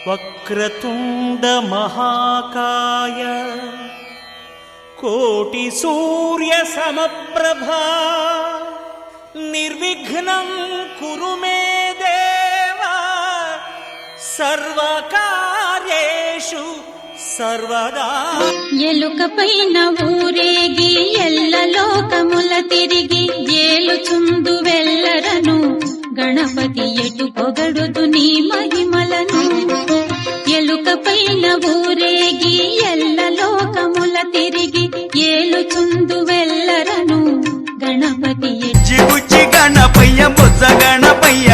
వక్రతుండ మహాకాయ కోటి సూర్య సమప్రభా నిర్విఘ్నం కురు మే దేవ సర్వకార్యేషు సర్వదా. ఎలుక పైన ఊరేగి ఎల్ల లోకముల తిరిగి ఏలుచుందు వెల్లరను గణపతి ఎటు పొగడుదు నీ మహిమలను. ఎలుక పైన ఊరేగి ఎల్ల లోకముల తిరిగి ఏలుచుందు వెల్లరను గణపతి జిగుచి గణపయ్య బొజ్జ గణపయ్య